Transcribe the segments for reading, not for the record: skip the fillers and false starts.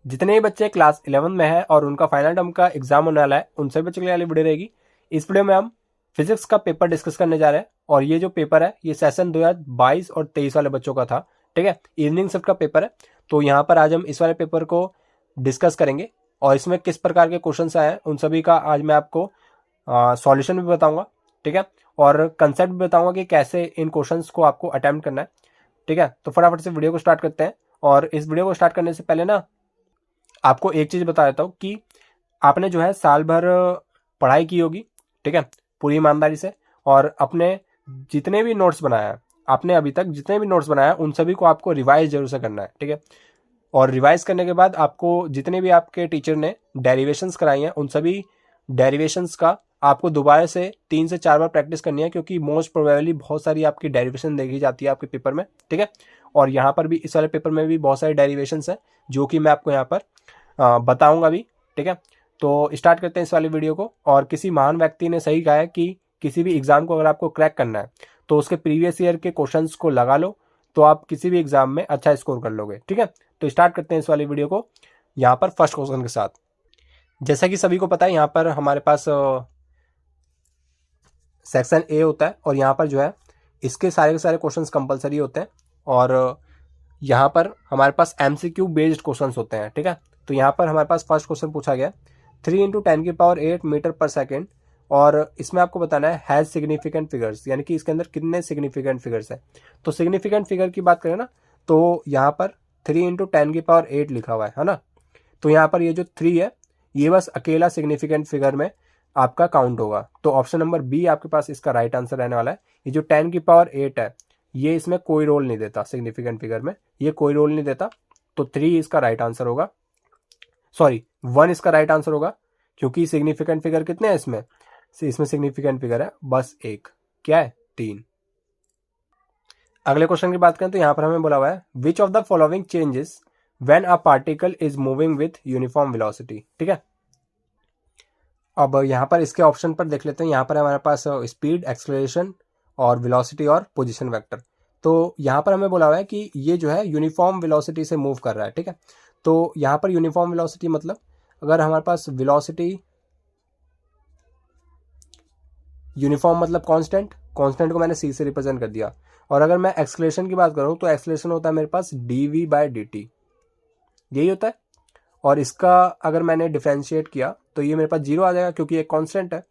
जितने भी बच्चे क्लास 11 में हैं और उनका फाइनल टर्म का एग्जाम होने वाला है, उन सभी बच्चों के लिए वाली वीडियो रहेगी। इस वीडियो में हम फिजिक्स का पेपर डिस्कस करने जा रहे हैं और ये जो पेपर है ये सेशन 2022 और 23 वाले बच्चों का था। ठीक है, इवनिंग शिफ्ट का पेपर है। तो यहाँ पर आज हम इस वाले पेपर को डिस्कस करेंगे और इसमें किस प्रकार के क्वेश्चन आए हैं उन सभी का आज मैं आपको सॉल्यूशन भी बताऊंगा। ठीक है, और कंसेप्ट भी बताऊंगा कि कैसे इन क्वेश्चंस को आपको अटेम्प्ट करना है। ठीक है, तो फटाफट से वीडियो को स्टार्ट करते हैं। और इस वीडियो को स्टार्ट करने से पहले ना आपको एक चीज बता देता हूँ कि आपने जो है साल भर पढ़ाई की होगी। ठीक है, पूरी ईमानदारी से, और अपने जितने भी नोट्स बनाया है, आपने अभी तक जितने भी नोट्स बनाया उन सभी को आपको रिवाइज जरूर से करना है। ठीक है, और रिवाइज करने के बाद आपको जितने भी आपके टीचर ने डेरिवेशंस कराई हैं उन सभी डेरिवेशंस का आपको दोबारा से 3 से 4 बार प्रैक्टिस करनी है, क्योंकि मोस्ट प्रोबेबली बहुत सारी आपकी डेरिवेशन देखी जाती है आपके पेपर में। ठीक है, और यहाँ पर भी इस वाले पेपर में भी बहुत सारी डेरिवेशंस हैं जो कि मैं आपको यहाँ पर बताऊंगा भी। ठीक है, तो स्टार्ट करते हैं इस वाली वीडियो को। और किसी महान व्यक्ति ने सही कहा है कि किसी भी एग्जाम को अगर आपको क्रैक करना है तो उसके प्रीवियस ईयर के क्वेश्चंस को लगा लो, तो आप किसी भी एग्जाम में अच्छा स्कोर कर लोगे। ठीक है, तो स्टार्ट करते हैं इस वाली वीडियो को यहाँ पर फर्स्ट क्वेश्चन के साथ। जैसा कि सभी को पता है, यहाँ पर हमारे पास सेक्शन ए होता है और यहाँ पर जो है इसके सारे के सारे क्वेश्चंस कंपलसरी होते हैं और यहाँ पर हमारे पास एमसीक्यू बेस्ड क्वेश्चंस होते हैं। ठीक है, तो यहाँ पर हमारे पास फर्स्ट क्वेश्चन पूछा गया 3 × 10⁸ मीटर पर सेकेंड, और इसमें आपको बताना है हैज सिग्निफिकेंट फिगर्स, यानी कि इसके अंदर कितने सिग्निफिकेंट फिगर्स है। तो सिग्निफिकेंट फिगर की बात करें ना, तो यहाँ पर 3 × 10⁸ लिखा हुआ है ना। तो यहाँ पर ये जो 3 है ये बस अकेला सिग्निफिकेंट फिगर में आपका काउंट होगा। तो ऑप्शन नंबर बी आपके पास इसका राइट आंसर रहने वाला है। ये जो 10⁸ है ये इसमें कोई रोल नहीं देता, सिग्निफिकेंट फिगर में ये कोई रोल नहीं देता। तो 3 इसका राइट आंसर होगा, सॉरी 1 इसका राइट आंसर होगा, क्योंकि सिग्निफिकेंट फिगर कितने हैं इसमें सिग्निफिकेंट फिगर है बस एक, क्या है 3। अगले क्वेश्चन की बात करें तो यहाँ पर हमें बोला हुआ है which of the following changes when a particle is moving with uniform velocity. ठीक है, अब यहाँ पर इसके ऑप्शन पर देख लेते हैं। यहाँ पर हमारे पास स्पीड, एक्सेलरेशन और वेलोसिटी और पोजीशन वेक्टर। तो यहाँ पर हमें बोला हुआ है कि ये जो है यूनिफॉर्म वेलोसिटी से मूव कर रहा है। ठीक है, तो यहाँ पर यूनिफॉर्म वेलोसिटी मतलब अगर हमारे पास वेलोसिटी यूनिफॉर्म मतलब कांस्टेंट, कांस्टेंट को मैंने सी से रिप्रेजेंट कर दिया। और अगर मैं एक्सेलरेशन की बात करूँ तो एक्सेलरेशन होता है मेरे पास dv/dt, यही होता है। और इसका अगर मैंने डिफरेंशिएट किया तो ये मेरे पास 0 आ जाएगा, क्योंकि एक कांस्टेंट है।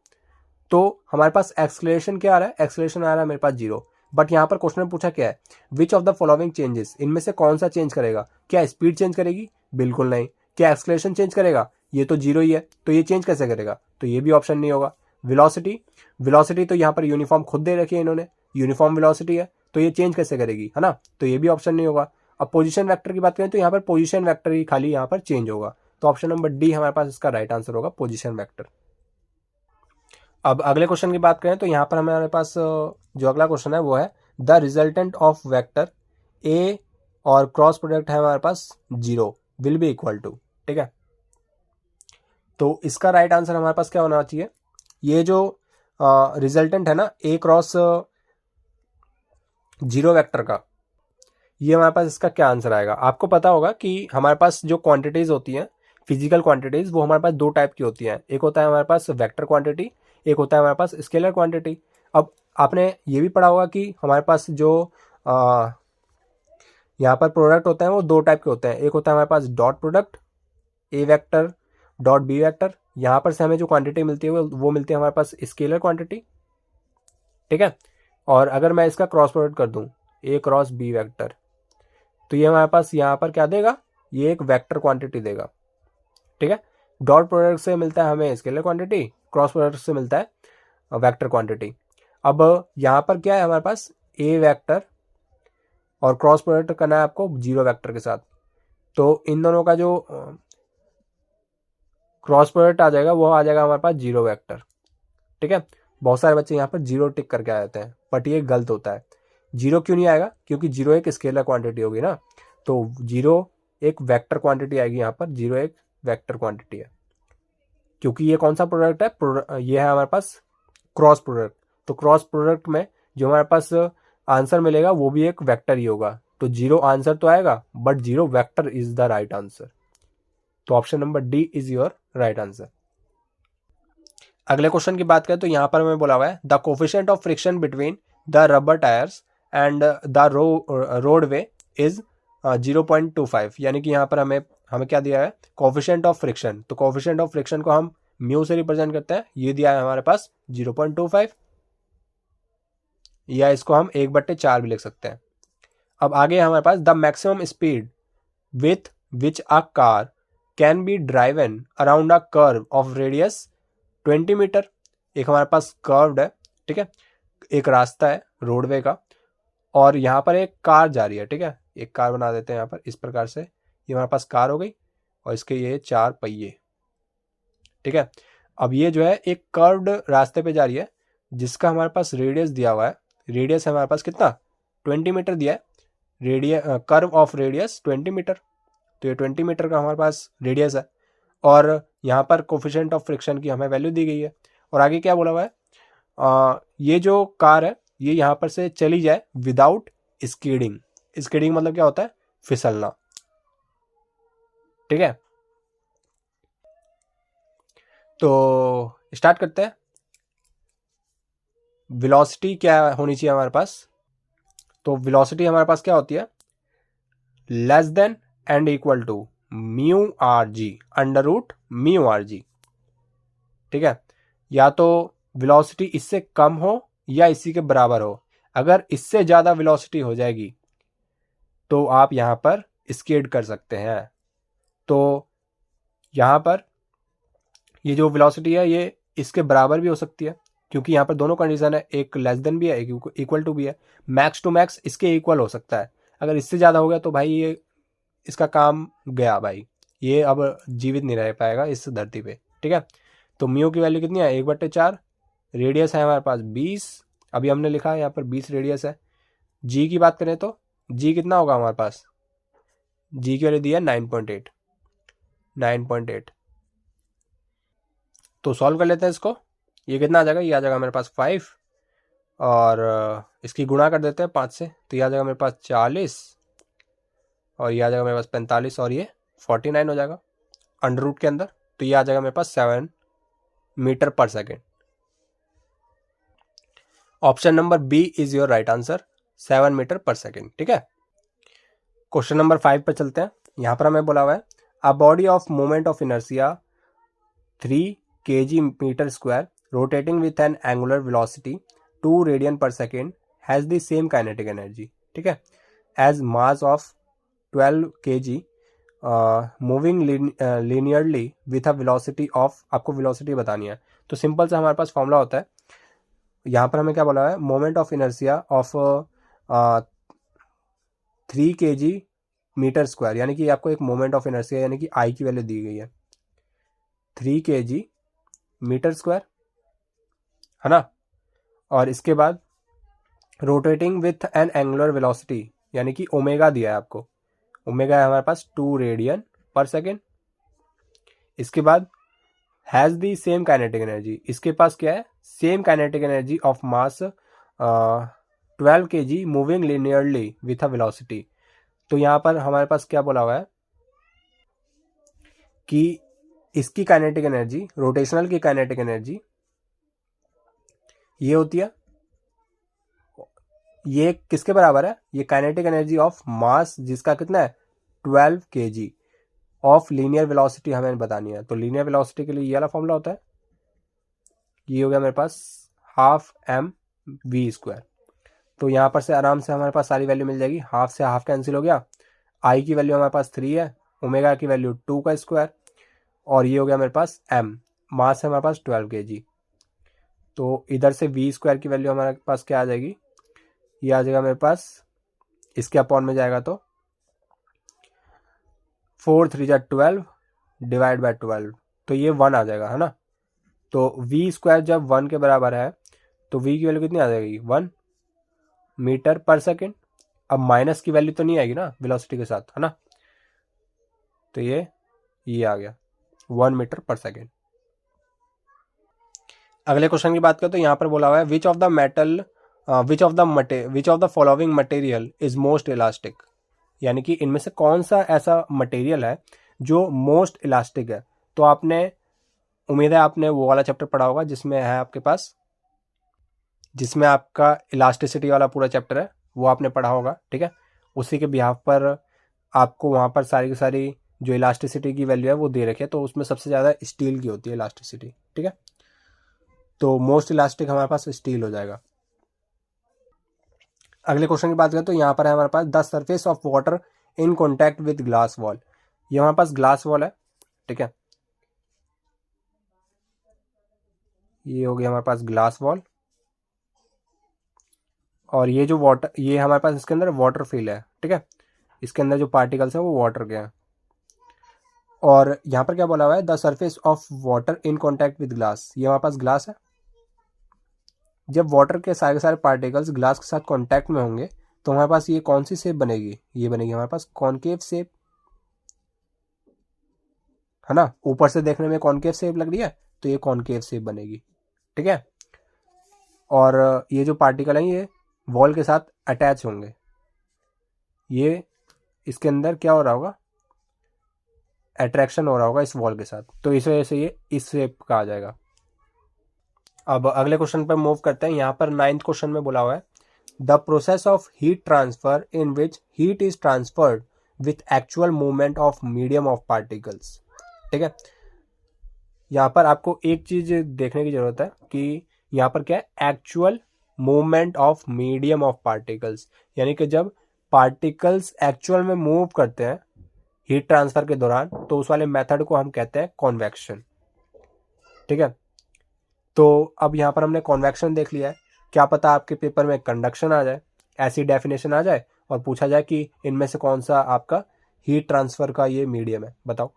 तो हमारे पास एक्सेलरेशन क्या आ रहा है, एक्सेलरेशन आ रहा है मेरे पास 0। बट यहाँ पर क्वेश्चन में पूछा क्या है, which of the following changes, इनमें से कौन सा चेंज करेगा। क्या स्पीड चेंज करेगी, बिल्कुल नहीं। क्या एक्सेलरेशन चेंज करेगा, ये तो 0 ही है, तो ये चेंज कैसे करेगा, तो ये भी ऑप्शन नहीं होगा। वेलोसिटी, वेलोसिटी तो यहाँ पर यूनिफॉर्म खुद दे रखी है इन्होंने, यूनिफॉर्म वेलोसिटी है, तो ये चेंज कैसे करेगी, है ना, तो ये भी ऑप्शन नहीं होगा। अब पोजीशन वेक्टर की बात करें तो यहाँ पर पोजीशन वेक्टर ही खाली यहाँ पर चेंज होगा। तो ऑप्शन नंबर डी हमारे पास इसका राइट आंसर होगा, पोजीशन वेक्टर। अब अगले क्वेश्चन की बात करें तो यहाँ पर हमारे पास जो अगला क्वेश्चन है वो है the resultant of vector A और क्रॉस प्रोडक्ट है हमारे पास 0 विल बी इक्वल टू। ठीक है, तो इसका राइट आंसर हमारे पास क्या होना चाहिए, ये जो रिजल्टेंट है ना ए क्रॉस 0 वेक्टर का, ये हमारे पास इसका क्या आंसर आएगा। आपको पता होगा कि हमारे पास जो क्वांटिटीज होती हैं, फिजिकल क्वांटिटीज, वो हमारे पास 2 टाइप की होती हैं। एक होता है हमारे पास वेक्टर क्वांटिटी, एक होता है हमारे पास स्केलर क्वांटिटी। अब आपने ये भी पढ़ा होगा कि हमारे पास जो यहाँ पर प्रोडक्ट होते हैं वो 2 टाइप के होते हैं। एक होता है हमारे पास डॉट प्रोडक्ट, ए वेक्टर डॉट बी वेक्टर। यहाँ पर से हमें जो क्वांटिटी मिलती है वो मिलती है हमारे पास स्केलर क्वांटिटी। ठीक है, और अगर मैं इसका क्रॉस प्रोडक्ट कर दूं ए क्रॉस बी वेक्टर, तो ये हमारे पास यहाँ पर क्या देगा, ये एक वेक्टर क्वांटिटी देगा। ठीक है, डॉट प्रोडक्ट से मिलता है हमें स्केलर क्वांटिटी, क्रॉस प्रोडक्ट से मिलता है वेक्टर क्वांटिटी। अब यहाँ पर क्या है हमारे पास ए वेक्टर और क्रॉस प्रोडक्ट करना है आपको 0 वेक्टर के साथ, तो इन दोनों का जो क्रॉस प्रोडक्ट आ जाएगा वो आ जाएगा हमारे पास 0 वेक्टर। ठीक है, बहुत सारे बच्चे यहाँ पर 0 टिक करके आ जाते हैं, बट ये गलत होता है। 0 क्यों नहीं आएगा, क्योंकि 0 एक स्केलर क्वांटिटी होगी ना, तो 0 एक वेक्टर क्वांटिटी आएगी यहाँ पर, 0 एक वेक्टर क्वांटिटी है, क्योंकि ये कौन सा प्रोडक्ट है, ये है हमारे पास क्रॉस प्रोडक्ट। तो क्रॉस प्रोडक्ट में जो हमारे पास आंसर मिलेगा वो भी एक वेक्टर ही होगा। तो 0 आंसर तो आएगा, but 0 vector is the right answer. तो option number D is your right answer. अगले क्वेश्चन की बात करें तो यहाँ पर हमें बोला हुआ है the coefficient of friction between the rubber tyres and the roadway is 0.25, यानी कि यहाँ पर हमें क्या दिया है, कोफिशिएंट ऑफ फ्रिक्शन। तो कोफिशिएंट ऑफ फ्रिक्शन को हम म्यू से रिप्रेजेंट करते हैं, ये दिया है हमारे पास 0.25, या इसको हम 1/4 भी लिख सकते हैं। अब आगे हमारे पास the maximum speed with which a car can be driven around a curve of radius 20 metre. एक हमारे पास कर्व्ड है, ठीक है, एक रास्ता है रोडवे का, और यहाँ पर एक कार जा रही है, ठीक है, एक कार बना देते हैं यहाँ पर इस प्रकार से, ये हमारे पास कार हो गई और इसके ये 4 पहिए, ठीक है। अब ये जो है एक कर्व्ड रास्ते पे जा रही है जिसका हमारे पास रेडियस दिया हुआ है, रेडियस है हमारे पास कितना, 20 मीटर दिया है, कर्व ऑफ रेडियस 20 मीटर, तो ये 20 मीटर का हमारे पास रेडियस है, और यहाँ पर कोफिशिएंट ऑफ फ्रिक्शन की हमें वैल्यू दी गई है। और आगे क्या बोला हुआ है, ये जो कार है ये यहाँ पर से चली जाए विदाउट स्कीडिंग। स्कीडिंग मतलब क्या होता है, फिसलना, ठीक है। तो स्टार्ट करते हैं। वेलोसिटी क्या होनी चाहिए हमारे पास, तो वेलोसिटी हमारे पास क्या होती है, less than and equal to mu R g under root mu R g, ठीक है। या तो वेलोसिटी इससे कम हो या इसी के बराबर हो। अगर इससे ज़्यादा वेलोसिटी हो जाएगी तो आप यहाँ पर स्कीड कर सकते हैं। तो यहाँ पर ये जो वेलोसिटी है ये इसके बराबर भी हो सकती है, क्योंकि यहाँ पर दोनों कंडीशन है, एक लेस देन भी है, एक इक्वल टू भी है। मैक्स टू मैक्स इसके इक्वल हो सकता है। अगर इससे ज़्यादा हो गया तो भाई ये इसका काम गया भाई, ये अब जीवित नहीं रह पाएगा इस धरती पे, ठीक है। तो म्यू की वैल्यू कितनी है, 1/4, रेडियस है हमारे पास 20, अभी हमने लिखा है यहाँ पर 20 रेडियस है। जी की बात करें तो जी कितना होगा हमारे पास, जी की वैल्यू दी है 9.8। तो सॉल्व कर लेते हैं इसको, ये कितना आ जाएगा, ये आ जाएगा मेरे पास 5, और इसकी गुणा कर देते हैं 5 से, तो ये आ जाएगा मेरे पास 40, और ये आ जाएगा मेरे पास 45, और ये 49 हो जाएगा अंडर रूट के अंदर। तो ये आ जाएगा मेरे पास 7 मीटर पर second. Option number B is your right answer, 7 metre पर सेकेंड, ठीक है। क्वेश्चन नंबर 5 पर चलते हैं। यहाँ पर हमें बोला हुआ है a body of moment of inertia 3 kg meter square rotating with an angular velocity 2 radian per second has the same kinetic energy, ठीक है, as mass of 12 kg moving linearly with a velocity of, आपको velocity बतानी है। तो simple से हमारे पास formula होता है, यहाँ पर हमें क्या बोला है, moment of inertia of 3 kg metre square, यानी कि आपको एक मोमेंट ऑफ इनर्शिया यानी कि आई की वैल्यू दी गई है 3 kg मीटर स्क्वायर, है ना। और इसके बाद rotating with an angular velocity, यानी कि ओमेगा दिया है आपको, ओमेगा है हमारे पास 2 रेडियन पर सेकेंड। इसके बाद has the same kinetic energy, इसके पास क्या है, same kinetic energy of mass 12 kg moving linearly with a velocity. तो यहाँ पर हमारे पास क्या बोला हुआ है कि इसकी काइनेटिक एनर्जी, रोटेशनल की काइनेटिक एनर्जी ये होती है, ये किसके बराबर है, ये काइनेटिक एनर्जी ऑफ मास जिसका कितना है 12 kg ऑफ लीनियर वेलोसिटी हमें बतानी है। तो लीनियर वेलोसिटी के लिए ये वाला फॉर्मूला होता है, ये हो गया मेरे पास हाफ mv²। तो यहाँ पर से आराम से हमारे पास सारी वैल्यू मिल जाएगी, हाफ से हाफ कैंसिल हो गया, आई की वैल्यू हमारे पास 3 है, ओमेगा की वैल्यू 2 का स्क्वायर, और ये हो गया मेरे पास m, मास है हमारे पास 12 kg। तो इधर से v² की वैल्यू हमारे पास क्या आ जाएगी, ये आ जाएगा मेरे पास, इसके अपॉन में जाएगा तो 4 3 जा 12 डिवाइड बाय 12, तो ये 1 आ जाएगा, है ना। तो v² जब 1 के बराबर है तो v की वैल्यू कितनी आ जाएगी 1 मीटर पर सेकेंड। अब माइनस की वैल्यू तो नहीं आएगी ना वेलोसिटी के साथ, है ना। तो ये आ गया 1 मीटर पर सेकेंड। अगले क्वेश्चन की बात करें तो यहाँ पर बोला हुआ है which of the following material is most elastic, यानी कि इनमें से कौन सा ऐसा मटेरियल है जो मोस्ट इलास्टिक है। तो आपने, उम्मीद है आपने वो वाला चैप्टर पढ़ा होगा जिसमें है आपके पास, जिसमें आपका इलास्टिसिटी वाला पूरा चैप्टर है, वो आपने पढ़ा होगा, ठीक है। उसी के बिहाफ पर आपको वहाँ पर सारी की सारी जो इलास्टिसिटी की वैल्यू है वो दे रखी है। तो उसमें सबसे ज़्यादा स्टील की होती है इलास्टिसिटी, ठीक है। तो मोस्ट इलास्टिक हमारे पास स्टील हो जाएगा। अगले क्वेश्चन की बात करें तो यहाँ पर है हमारे पास the surface of water in contact with glass wall. ये हमारे पास ग्लास वॉल है, ठीक है। ये हो गया हमारे पास ग्लास वॉल, और ये जो वाटर, ये हमारे पास इसके अंदर वाटर फिल है, ठीक है। इसके अंदर जो पार्टिकल्स हैं वो वाटर के हैं। और यहाँ पर क्या बोला हुआ है, the surface of water in contact with glass. ये हमारे पास ग्लास है। जब वाटर के सारे पार्टिकल्स ग्लास के साथ कॉन्टैक्ट में होंगे तो हमारे पास ये कौन सी शेप बनेगी, ये बनेगी हमारे पास कॉनकेव शेप, है ना। ऊपर से देखने में कॉनकेव शेप लग रही है तो ये कॉनकेव शेप बनेगी, ठीक है। और ये जो पार्टिकल हैं ये वॉल के साथ अटैच होंगे। ये इसके अंदर क्या हो रहा होगा, अट्रैक्शन हो रहा होगा इस वॉल के साथ, तो इस वजह से ये इस शेप का आ जाएगा। अब अगले क्वेश्चन पर मूव करते हैं। यहाँ पर 9th क्वेश्चन में बोला हुआ है the process of heat transfer in which heat is transferred with actual movement of medium of particles, ठीक है। यहाँ पर आपको एक चीज देखने की जरूरत है कि यहाँ पर क्या है, actual movement of medium of particles, यानी कि जब पार्टिकल्स एक्चुअल में मूव करते हैं हीट ट्रांसफर के दौरान तो उस वाले मेथड को हम कहते हैं कॉन्वेक्शन, ठीक है। तो अब यहाँ पर हमने कॉन्वेक्शन देख लिया है, क्या पता आपके पेपर में कंडक्शन आ जाए, ऐसी डेफिनेशन आ जाए और पूछा जाए कि इनमें से कौन सा आपका हीट ट्रांसफर का ये मीडियम है, बताओ।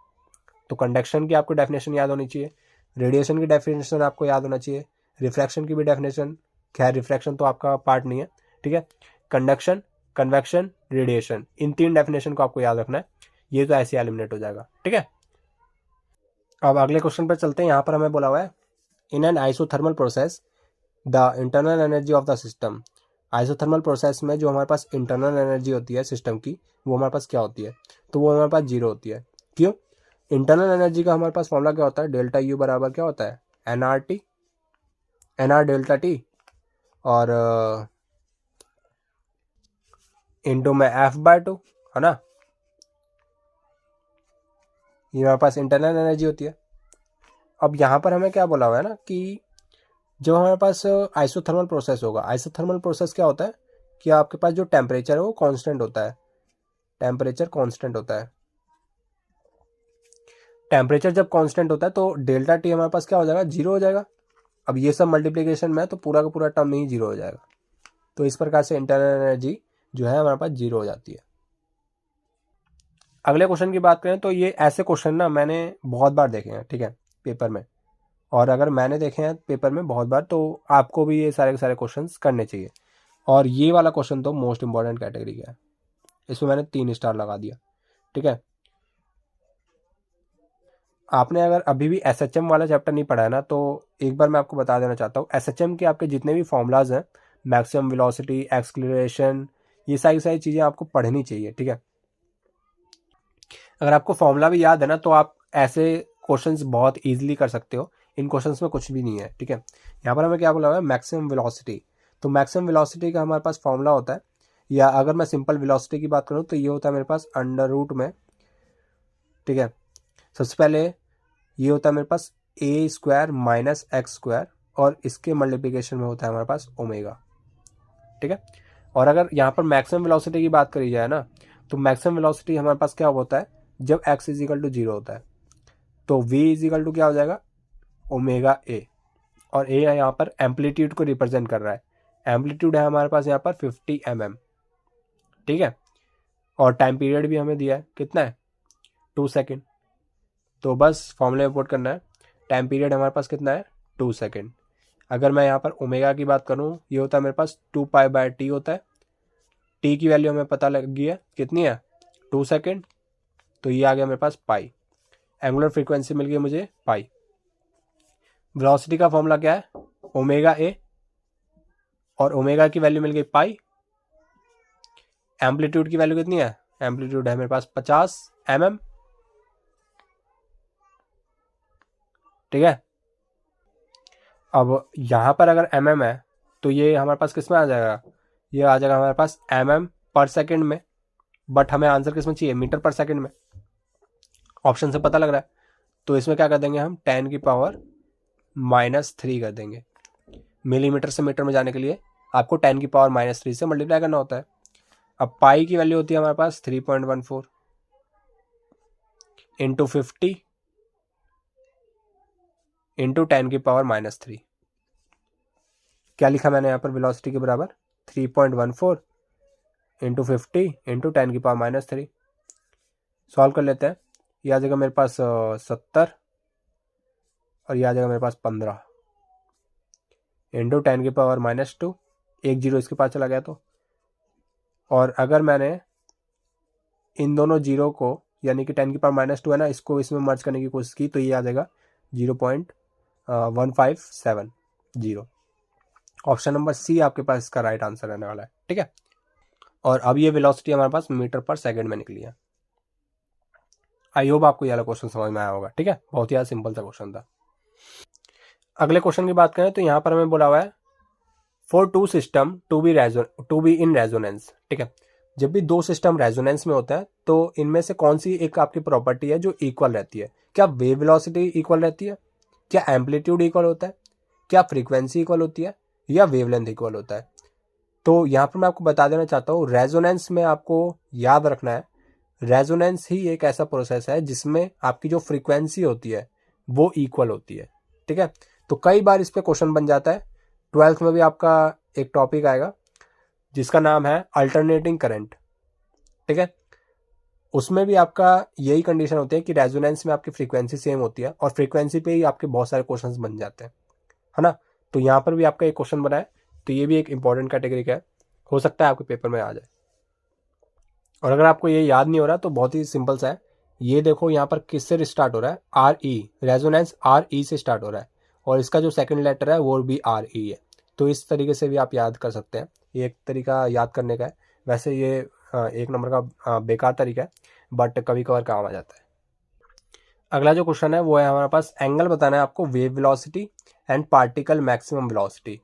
तो कंडक्शन की आपको डेफिनेशन याद होनी चाहिए, रेडिएशन की डेफिनेशन आपको याद होना चाहिए, रिफ्रैक्शन की भी डेफिनेशन, खैर रिफ्रैक्शन तो आपका पार्ट नहीं है, ठीक है। कंडक्शन, कन्वेक्शन, रेडिएशन, इन 3 डेफिनेशन को आपको याद रखना है। ये तो ऐसे एलिमिनेट हो जाएगा, ठीक है। अब अगले क्वेश्चन पर चलते हैं। यहाँ पर हमें बोला हुआ है in an isothermal process the internal energy of the system. Isothermal process में जो हमारे पास इंटरनल एनर्जी होती है सिस्टम की, वो हमारे पास क्या होती है, तो वो हमारे पास 0 होती है। क्यों? इंटरनल एनर्जी का हमारे पास फॉर्मूला क्या होता है, डेल्टा यू बराबर क्या होता है, N R T, N R delta T, और इंटू में एफ बाय 2, है ना। ये हमारे पास इंटरनल एनर्जी होती है। अब यहाँ पर हमें क्या बोला हुआ है ना कि जब हमारे पास आइसोथर्मल प्रोसेस होगा, आइसोथर्मल प्रोसेस क्या होता है कि आपके पास जो टेम्परेचर है वो कांस्टेंट होता है, टेम्परेचर कांस्टेंट होता है। टेम्परेचर जब कांस्टेंट होता है तो डेल्टा टी हमारे पास क्या हो जाएगा, 0 हो जाएगा। अब ये सब मल्टीप्लिकेशन में तो पूरा का पूरा टर्म ही 0 हो जाएगा। तो इस प्रकार से इंटरनल एनर्जी जो है हमारे पास 0 हो जाती है। अगले क्वेश्चन की बात करें तो ये ऐसे क्वेश्चन ना मैंने बहुत बार देखे हैं, ठीक है, पेपर में। और अगर मैंने देखे हैं पेपर में बहुत बार तो आपको भी ये सारे के सारे क्वेश्चंस करने चाहिए। और ये वाला क्वेश्चन तो मोस्ट इंपॉर्टेंट कैटेगरी का है, इसमें मैंने 3 स्टार लगा दिया, ठीक है। आपने अगर अभी भी एसएचएम वाला चैप्टर नहीं पढ़ा है ना तो एक बार मैं आपको बता देना चाहता हूँ, एसएचएम के आपके जितने भी फॉर्मूलाज हैं, मैक्सिमम वेलोसिटी, एक्सलेरेशन, ये सारी सारी चीज़ें आपको पढ़नी चाहिए, ठीक है। अगर आपको फॉर्मूला भी याद है ना तो आप ऐसे क्वेश्चंस बहुत इजीली कर सकते हो। इन क्वेश्चंस में कुछ भी नहीं है, ठीक है। यहाँ पर हमें क्या बोला हुआ है, मैक्सिमम वेलोसिटी। तो मैक्सिमम वेलोसिटी का हमारे पास फॉर्मूला होता है, या अगर मैं सिंपल वेलोसिटी की बात करूँ तो ये होता है मेरे पास अंडर रूट में, ठीक है। सबसे पहले ये होता है मेरे पास ए स्क्वायर माइनस एक्स स्क्वायर, और इसके मल्टीप्लिकेशन में होता है हमारे पास ओमेगा, ठीक है। और अगर यहाँ पर मैक्सिमम वेलोसिटी की बात करी जाए ना तो मैक्सिमम वेलोसिटी हमारे पास क्या होता है जब x इजिकल टू 0 होता है, तो v इजिकल टू क्या हो जाएगा, ओमेगा ए। और ए यहाँ पर एम्पलीट्यूड को रिप्रेजेंट कर रहा है, एम्पलीट्यूड है हमारे पास यहाँ पर 50 mm, ठीक है। और टाइम पीरियड भी हमें दिया है, कितना है, 2 सेकेंड। तो बस फॉर्मूला में पुट करना है, टाइम पीरियड हमारे पास कितना है, 2 सेकेंड। अगर मैं यहाँ पर ओमेगा की बात करूँ, ये होता है मेरे पास 2 पाई बाय टी होता है। टी की वैल्यू हमें पता लग गई है, कितनी है, 2 सेकेंड। तो ये आ गया मेरे पास पाई, एंगुलर फ्रीक्वेंसी मिल गई मुझे पाई। वेलोसिटी का फॉर्मूला क्या है, ओमेगा ए, और ओमेगा की वैल्यू मिल गई पाई। एम्पलीट्यूड की वैल्यू कितनी है, एम्पलीट्यूड है मेरे पास 50 mm, ठीक है। अब यहाँ पर अगर mm है तो ये हमारे पास किस में आ जाएगा, ये आ जाएगा हमारे पास mm पर सेकेंड में, बट हमें आंसर किस में चाहिए, मीटर पर सेकेंड में, ऑप्शन से पता लग रहा है। तो इसमें क्या कर देंगे हम, 10⁻³ कर देंगे। मिलीमीटर से मीटर में जाने के लिए आपको 10⁻³ से मल्टीप्लाई करना होता है। अब पाई की वैल्यू होती है हमारे पास 3.14 इंटू 50 इंटू 10⁻³ क्या लिखा मैंने यहाँ पर वेलोसिटी के बराबर, 3.14 इंटू 50 इंटू 10⁻³ सॉल्व कर लेते हैं। ये आ जाएगा मेरे पास 70 और ये आ जाएगा मेरे पास 15 इंटू 10⁻², एक जीरो इसके पास चला गया तो। और अगर मैंने इन दोनों जीरो को यानी कि 10⁻² है ना, इसको इसमें मर्ज करने की कोशिश की तो ये आ जाएगा 0.1570। ऑप्शन नंबर सी आपके पास इसका राइट आंसर रहने वाला है। ठीक है, और अब ये वेलोसिटी हमारे पास मीटर पर सेकंड में निकली है। आई होप आपको ये वाला क्वेश्चन समझ में आया होगा। ठीक है, बहुत ही सिंपल सा क्वेश्चन था। अगले क्वेश्चन की बात करें तो यहाँ पर हमें बोला हुआ है for two system to be in resonance. ठीक है, जब भी दो सिस्टम रेजोनेंस में होता है तो इनमें से कौन सी एक आपकी प्रॉपर्टी है जो इक्वल रहती है। क्या वेव वेलोसिटी इक्वल रहती है, क्या एम्पलीट्यूड इक्वल होता है, क्या फ्रीक्वेंसी इक्वल होती है, या वेवलेंथ इक्वल होता है। तो यहाँ पर मैं आपको बता देना चाहता हूँ, रेजोनेंस में आपको याद रखना है, रेजोनेंस ही एक ऐसा प्रोसेस है जिसमें आपकी जो फ्रीक्वेंसी होती है वो इक्वल होती है। ठीक है, तो कई बार इस पे क्वेश्चन बन जाता है। 12th में भी आपका एक टॉपिक आएगा जिसका नाम है अल्टरनेटिंग करंट। ठीक है, उसमें भी आपका यही कंडीशन होती है कि रेजोनेंस में आपकी फ्रीक्वेंसी सेम होती है और फ्रीक्वेंसी पे ही आपके बहुत सारे क्वेश्चंस बन जाते हैं, है ना। तो यहाँ पर भी आपका एक क्वेश्चन बना है, तो ये भी एक इंपॉर्टेंट कैटेगरी का है, हो सकता है आपके पेपर में आ जाए। और अगर आपको ये याद नहीं हो रहा तो बहुत ही सिंपल सा है, ये देखो यहाँ पर किससे स्टार्ट हो रहा है, R E, resonance R E से स्टार्ट हो रहा है और इसका जो सेकंड लेटर है वो भी आर ई है। तो इस तरीके से भी आप याद कर सकते हैं, ये एक तरीका याद करने का है। वैसे ये एक नंबर का बेकार तरीका है, बट कभी कभार काम आ जाता है। अगला जो क्वेश्चन है वो है हमारे पास, एंगल बताना है आपको wave velocity and particle maximum velocity.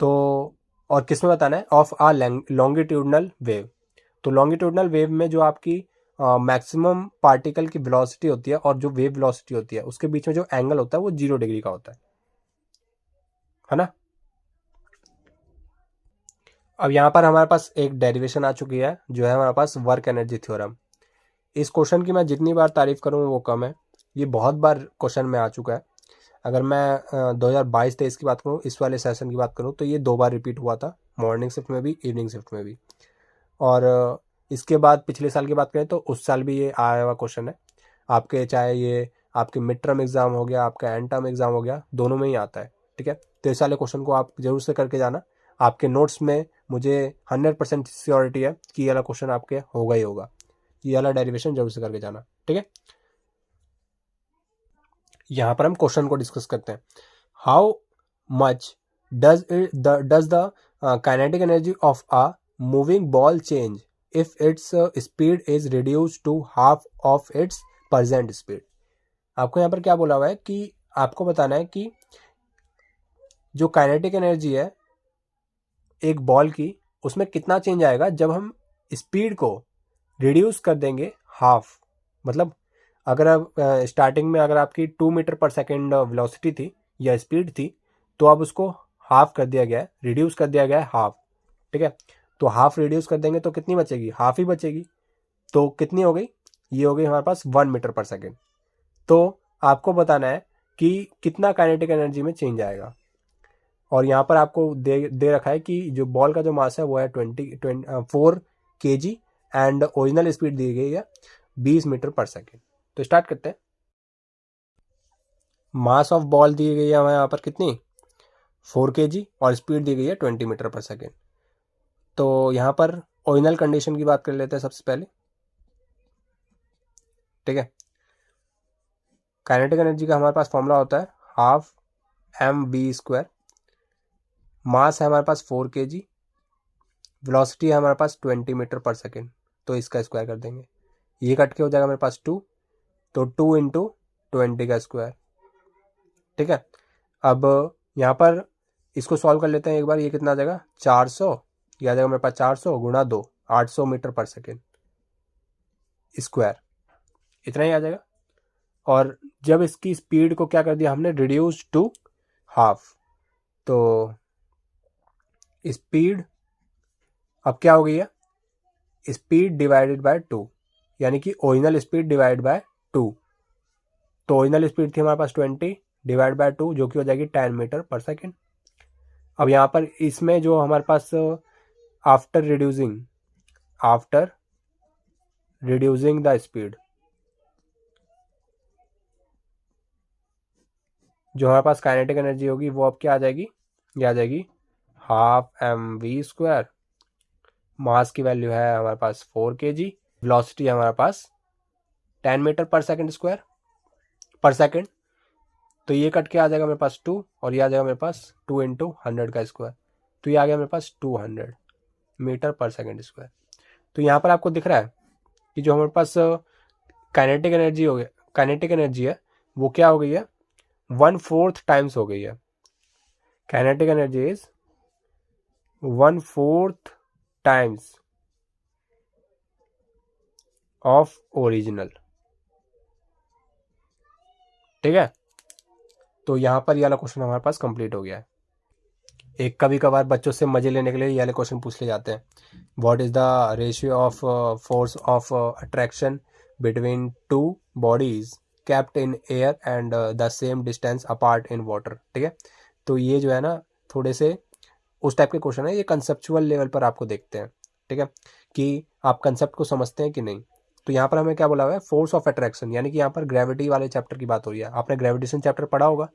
तो और किसमें बताना है, ऑफ आ लॉन्गिट्यूडनल वेव। तो लॉन्गिट्यूडनल वेव में जो आपकी मैक्सिमम पार्टिकल की वेलोसिटी होती है और जो वेव वेलोसिटी होती है उसके बीच में जो एंगल होता है वो 0 डिग्री का होता है ना। अब यहाँ पर हमारे पास एक डेरिवेशन आ चुकी है जो है हमारे पास वर्क एनर्जी थ्योरम। इस क्वेश्चन की मैं जितनी बार तारीफ करूँ वो कम है, ये बहुत बार क्वेश्चन में आ चुका है। अगर मैं 2022-23 की बात करूँ, इस वाले सेशन की बात करूँ तो ये 2 बार रिपीट हुआ था, मॉर्निंग शिफ्ट में भी, इवनिंग शिफ्ट में भी। और इसके बाद पिछले साल की बात करें तो उस साल भी ये आया हुआ क्वेश्चन है आपके, चाहे ये आपके मिड टर्म एग्जाम हो गया, आपका एंड टर्म एग्जाम हो गया, दोनों में ही आता है। ठीक है, तो इस वाले क्वेश्चन को आप जरूर से करके जाना। आपके नोट्स में मुझे 100% श्योरिटी है कि ये वाला क्वेश्चन आपके होगा ही होगा। ये वाला डेरिवेशन जरूर से करके जाना। ठीक है, यहाँ पर हम क्वेश्चन को डिस्कस करते हैं। How much does the kinetic energy of a moving ball change if its speed is reduce to half of its present speed. आपको यहाँ पर क्या बोला हुआ है कि आपको बताना है कि जो काइनेटिक एनर्जी है एक बॉल की, उसमें कितना चेंज आएगा जब हम स्पीड को रिड्यूस कर देंगे हाफ। मतलब अगर आप स्टार्टिंग में अगर आपकी 2 मीटर पर सेकेंड वेलोसिटी थी या स्पीड थी, तो अब उसको हाफ कर दिया गया है, रिड्यूस कर दिया गया है हाफ। ठीक है, तो हाफ रिड्यूस कर देंगे तो कितनी बचेगी, हाफ ही बचेगी। तो कितनी हो गई, ये हो गई हमारे पास 1 मीटर पर सेकेंड। तो आपको बताना है कि कितना काइनेटिक एनर्जी में चेंज आएगा। और यहाँ पर आपको दे रखा है कि जो बॉल का जो मास है वो है 4 kg एंड ओरिजिनल स्पीड दी गई है 20 मीटर पर सेकेंड। तो स्टार्ट करते हैं। मास ऑफ बॉल दी गई है हमें यहाँ पर कितनी, 4 kg और स्पीड दी गई है 20 मीटर पर सेकेंड। तो यहाँ पर ओरिजिनल कंडीशन की बात कर लेते हैं सबसे पहले। ठीक है, काइनेटिक एनर्जी का हमारे पास फॉर्मूला होता है हाफ mv²। मास है हमारे पास 4 kg, वेलोसिटी है हमारे पास 20 मीटर पर सेकेंड, तो इसका स्क्वायर कर देंगे, ये कट के हो जाएगा मेरे पास 2, तो 2 × 20 का स्क्वायर ठीक है। अब यहाँ पर इसको सॉल्व कर लेते हैं एक बार। ये कितना आ जाएगा, 400, ये आ जाएगा मेरे पास 400 गुणा 2, 800 मीटर पर सेकेंड स्क्वायर, इतना ही आ जाएगा। और जब इसकी स्पीड को क्या कर दिया हमने, रिड्यूस टू हाफ, तो स्पीड अब क्या हो गई है, स्पीड डिवाइडेड बाय 2, यानी कि ओरिजिनल स्पीड डिवाइड बाय 2। तो ओरिजिनल स्पीड थी हमारे पास 20 डिवाइड बाय 2, जो कि हो जाएगी 10 मीटर पर सेकेंड। अब यहाँ पर इसमें जो हमारे पास आफ्टर रिड्यूसिंग द स्पीड, जो हमारे पास काइनेटिक एनर्जी होगी वो अब क्या आ जाएगी, ये आ जाएगी हाफ mv²। मास की वैल्यू है हमारे पास 4 kg, वेलोसिटी है हमारे पास 10 मीटर पर सेकेंड स्क्वायर पर सेकेंड। तो ये कट के आ जाएगा मेरे पास 2, और ये आ जाएगा मेरे पास 2 इंटू 100 का स्क्वायर, तो ये आ गया मेरे पास 200 मीटर पर सेकेंड स्क्वायर। तो यहाँ पर आपको दिख रहा है कि जो हमारे पास काइनेटिक एनर्जी है वो क्या हो गई है, 1/4 टाइम्स हो गई है। Kinetic energy is 1/4 times of original, ठीक है। तो यहाँ पर ये वाला क्वेश्चन हमारे पास कंप्लीट हो गया है। एक कभी कभार बच्चों से मजे लेने के लिए ये वाले क्वेश्चन पूछ ले जाते हैं। What is the ratio of force of attraction between two bodies kept in air and the same distance apart in water, ठीक है। तो ये जो है ना थोड़े से उस टाइप के क्वेश्चन है, ये कंसेप्चुअल लेवल पर आपको देखते हैं, ठीक है, कि आप कंसेप्ट को समझते हैं कि नहीं। तो यहाँ पर हमें क्या बोला हुआ है, फोर्स ऑफ अट्रैक्शन, यानी कि यहाँ पर ग्रेविटी वाले चैप्टर की बात हो रही है। आपने ग्रेविटेशन चैप्टर पढ़ा होगा,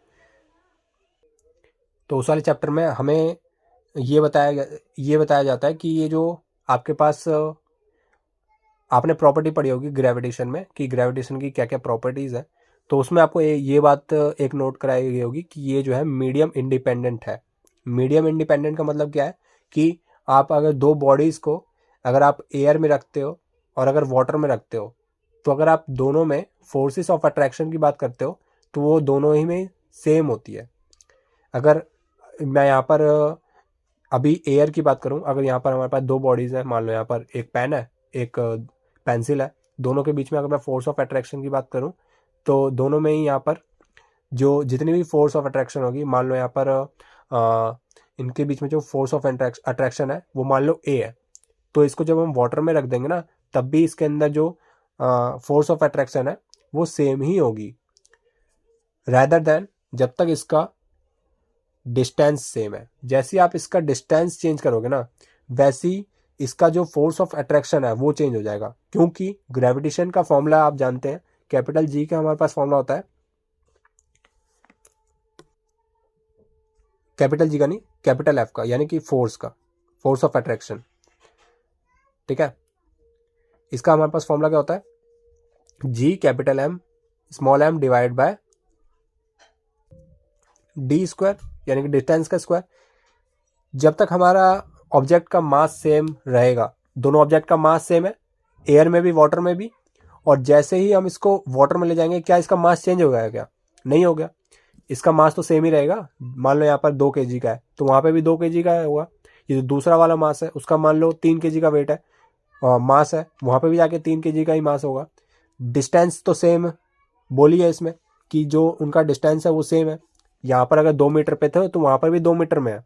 तो उस वाले चैप्टर में हमें ये बताया जाता है कि ये जो आपके पास आपने प्रॉपर्टी पढ़ी होगी ग्रेविटेशन में, कि ग्रेविटेशन की क्या क्या प्रॉपर्टीज़ है। तो उसमें आपको ये बात एक नोट कराई गई होगी कि ये जो है मीडियम इंडिपेंडेंट है। मीडियम इंडिपेंडेंट का मतलब क्या है कि आप अगर दो बॉडीज़ को अगर आप एयर में रखते हो और अगर वाटर में रखते हो, तो अगर आप दोनों में फोर्सेस ऑफ अट्रैक्शन की बात करते हो तो वो दोनों ही में सेम होती है। अगर मैं यहाँ पर अभी एयर की बात करूँ, अगर यहाँ पर हमारे पास दो बॉडीज़ हैं, मान लो यहाँ पर एक पेन है एक पेंसिल है, दोनों के बीच में अगर मैं फोर्स ऑफ अट्रैक्शन की बात करूँ तो दोनों में ही यहाँ पर जो जितनी भी फोर्स ऑफ अट्रैक्शन होगी, मान लो यहाँ पर इनके बीच में जो फोर्स ऑफ अट्रैक्शन है वो मान लो ए है, तो इसको जब हम वाटर में रख देंगे ना तब भी इसके अंदर जो फोर्स ऑफ अट्रैक्शन है वो सेम ही होगी, रैदर देन जब तक इसका डिस्टेंस सेम है। जैसे आप इसका डिस्टेंस चेंज करोगे ना वैसी इसका जो फोर्स ऑफ अट्रैक्शन है वो चेंज हो जाएगा, क्योंकि ग्रेविटेशन का फॉर्मूला आप जानते हैं, कैपिटल जी का हमारे पास फॉर्मूला होता है, कैपिटल जी का नहीं कैपिटल एफ का, यानी कि फोर्स ऑफ अट्रैक्शन, ठीक है। इसका हमारे पास फॉर्मूला क्या होता है, G capital M small M divide by D square, यानी कि डिस्टेंस का स्क्वायर। जब तक हमारा ऑब्जेक्ट का मास सेम रहेगा, दोनों ऑब्जेक्ट का मास सेम है एयर में भी वाटर में भी, और जैसे ही हम इसको वाटर में ले जाएंगे क्या इसका मास चेंज हो गया क्या, नहीं हो गया, इसका मास तो सेम ही रहेगा। मान लो यहाँ पर 2 kg का है तो वहाँ पे भी 2 kg का होगा। ये जो दूसरा वाला मास है उसका मान लो 3 kg का वेट है और मास है, वहाँ पे भी जाके 3 kg का ही मास होगा। डिस्टेंस तो सेम बोली है इसमें कि जो उनका डिस्टेंस है वो सेम है। यहाँ पर अगर 2 मीटर पे थे तो वहाँ पर भी 2 मीटर में है,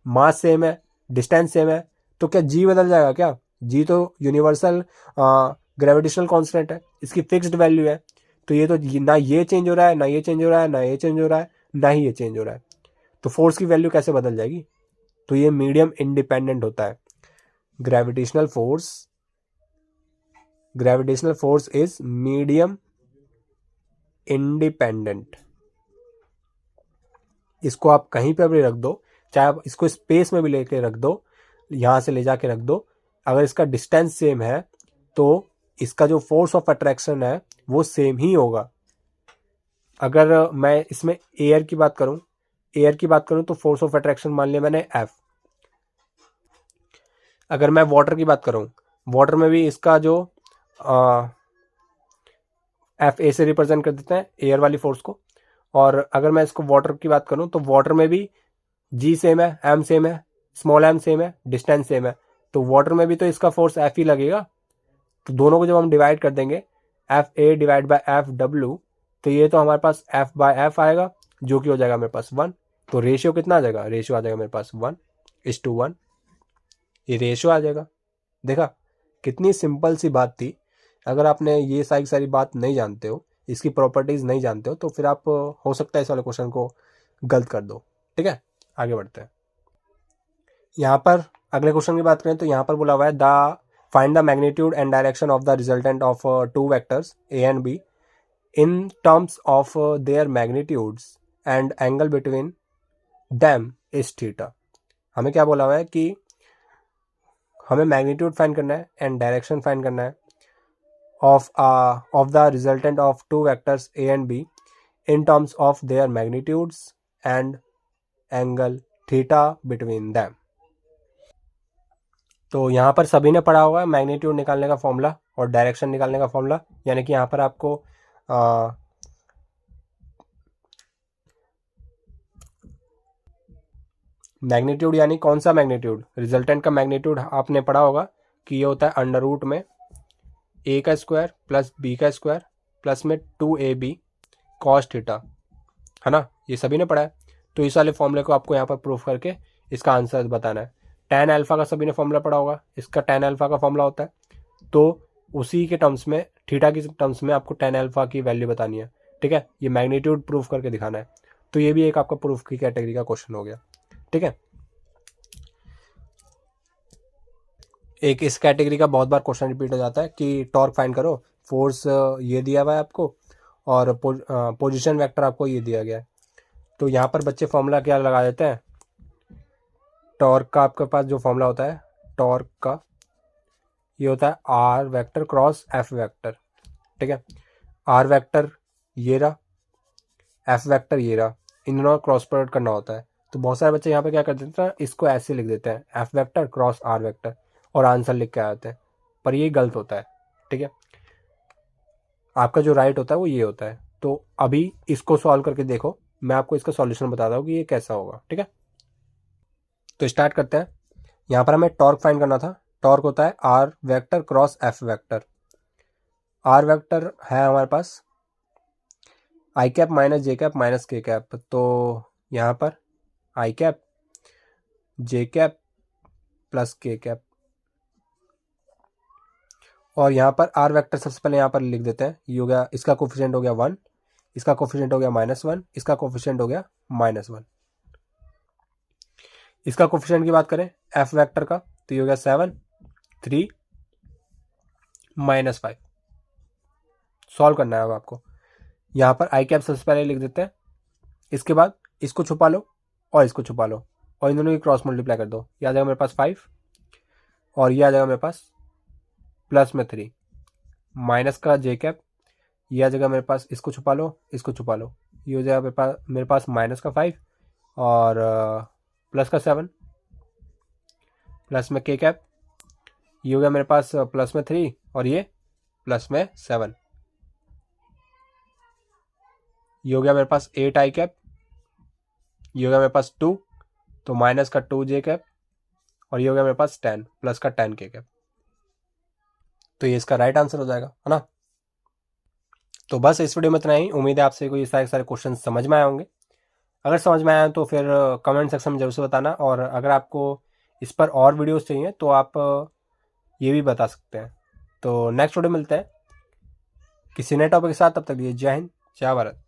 मास सेम है डिस्टेंस सेम है, तो क्या जी बदल जाएगा क्या, जी तो यूनिवर्सल ग्रेविटेशनल कांस्टेंट है, इसकी फिक्स्ड वैल्यू है। तो ये तो ना ये चेंज हो रहा है ना ये चेंज हो रहा है ना ये चेंज हो रहा है ना ही ये चेंज हो रहा है, तो फोर्स की वैल्यू कैसे बदल जाएगी। तो ये मीडियम इंडिपेंडेंट होता है। Gravitational force is medium independent. इसको आप कहीं पर भी रख दो, चाहे आप इसको स्पेस में भी लेके रख दो, यहां से ले जाके रख दो, अगर इसका डिस्टेंस सेम है तो इसका जो फोर्स ऑफ अट्रैक्शन है वो सेम ही होगा। अगर मैं इसमें एयर की बात करूं तो फोर्स ऑफ अट्रैक्शन मान लिया मैंने एफ। अगर मैं वाटर की बात करूं, वाटर में भी इसका जो एफ ए से रिप्रेजेंट कर देते हैं एयर वाली फोर्स को, और अगर मैं इसको वाटर की बात करूँ तो वाटर में भी जी सेम है, एम सेम है, स्मॉल एम सेम है, डिस्टेंस सेम है, तो वाटर में भी तो इसका फोर्स एफ ही लगेगा। तो दोनों को जब हम डिवाइड कर देंगे F A divide by F W, तो ये तो हमारे पास एफ बाय एफ आएगा जो कि हो जाएगा मेरे पास 1। तो रेशियो कितना आ जाएगा, रेशियो आ जाएगा मेरे पास 1:1, ये रेशियो आ जाएगा। देखा कितनी सिंपल सी बात थी। अगर आपने ये सारी बात नहीं जानते हो, इसकी प्रॉपर्टीज नहीं जानते हो, तो फिर आप हो सकता है इस वाले क्वेश्चन को गलत कर दो। ठीक है, आगे बढ़ते हैं। यहाँ पर अगले क्वेश्चन की बात करें तो यहाँ पर बोला हुआ है the find the magnitude and direction of the resultant of two vectors A and be in terms of their magnitudes and angle between them is theta. हमें क्या बोला हुआ है कि हमें मैग्नीट्यूड फाइंड करना है एंड डायरेक्शन फाइंड करना है of the resultant of two vectors a and b in terms of their magnitudes and angle theta between them। तो यहाँ पर सभी ने पढ़ा होगा है मैग्नीट्यूड निकालने का फॉर्मूला और डायरेक्शन निकालने का फॉर्मूला, यानी कि यहाँ पर आपको मैग्नीट्यूड यानी कौन सा मैग्नीट्यूड, रिजल्टेंट का मैग्नीट्यूड आपने पढ़ा होगा कि ये होता है अंडर रूट में ए का स्क्वायर प्लस बी का स्क्वायर प्लस में 2ab कॉस थीटा, है ना, ये सभी ने पढ़ा है। तो इस वाले फॉर्मूले को आपको यहाँ पर प्रूफ करके इसका आंसर बताना है। tan अल्फा का सभी ने फॉर्मूला पढ़ा होगा, इसका tan अल्फा का फॉर्मूला होता है, तो उसी के टर्म्स में थीटा की टर्म्स में आपको tan अल्फा की वैल्यू बतानी है। ठीक है, ये मैग्नीट्यूड प्रूफ करके दिखाना है। तो ये भी एक आपका प्रूफ की कैटेगरी का क्वेश्चन हो गया। ठीक है, एक इस कैटेगरी का बहुत बार क्वेश्चन रिपीट हो जाता है कि टॉर्क फाइंड करो, फोर्स ये दिया हुआ है आपको और पोजीशन वेक्टर आपको ये दिया गया है। तो यहाँ पर बच्चे फॉर्मूला क्या लगा देते हैं, टॉर्क का आपके पास जो फॉर्मूला होता है टॉर्क का ये होता है R vector cross F vector. ठीक है, आर वेक्टर ये रहा, एफ वेक्टर ये रहा, इन दोनों क्रॉस प्रोडक्ट करना होता है। तो बहुत सारे बच्चे यहाँ पे क्या कर देते हैं, इसको ऐसे लिख देते हैं F vector cross R vector और आंसर लिख के आ जाते हैं, पर ये गलत होता है। ठीक है, आपका जो राइट होता है वो ये होता है। तो अभी इसको सॉल्व करके देखो, मैं आपको इसका सॉल्यूशन बताता हूँ कि ये कैसा होगा। ठीक है, तो स्टार्ट करते हैं। यहाँ पर हमें टॉर्क फाइंड करना था, टॉर्क होता है R vector cross F vector. R vector है हमारे पास I cap minus J cap minus K cap, तो यहाँ पर I cap J cap plus K cap, और यहाँ पर आर वेक्टर सबसे पहले यहाँ पर लिख देते हैं। ये हो गया, इसका कोफिशिएंट हो गया 1, इसका कोफिशिएंट हो गया -1, इसका कोफिशिएंट हो गया -1। इसका कोफिशिएंट की बात करें एफ वेक्टर का तो ये हो गया 7, 3, -5। सॉल्व करना है अब आपको। यहाँ पर आई कैप सबसे पहले लिख देते हैं, इसके बाद इसको छुपा लो और इसको छुपा लो और इन दोनों की क्रॉस मल्टीप्लाई कर दो। ये आ जाएगा मेरे पास 5 और ये आ जाएगा मेरे पास प्लस में 3, माइनस का जे कैप ये आ जाएगा मेरे पास, इसको छुपा लो इसको छुपा लो, ये हो जाएगा मेरे पास माइनस का 5 और प्लस का 7 प्लस में के कैप, ये हो गया मेरे पास प्लस में 3 और ये प्लस में 7, ये हो गया मेरे पास 8 आई कैप, ये हो गया मेरे पास 2, तो माइनस का 2 जे कैप और ये हो गया मेरे पास 10 प्लस का 10 के कैप। तो ये इसका राइट आंसर हो जाएगा, है ना। तो बस इस वीडियो में इतना ही। उम्मीद है आपसे कोई सारे क्वेश्चन समझ में आए होंगे। अगर समझ में आया तो फिर कमेंट सेक्शन में जरूर से बताना, और अगर आपको इस पर और वीडियोस चाहिए तो आप ये भी बता सकते हैं। तो नेक्स्ट वीडियो मिलते हैं किसी नए टॉपिक के साथ, तब तक ये जय हिंद जय भारत।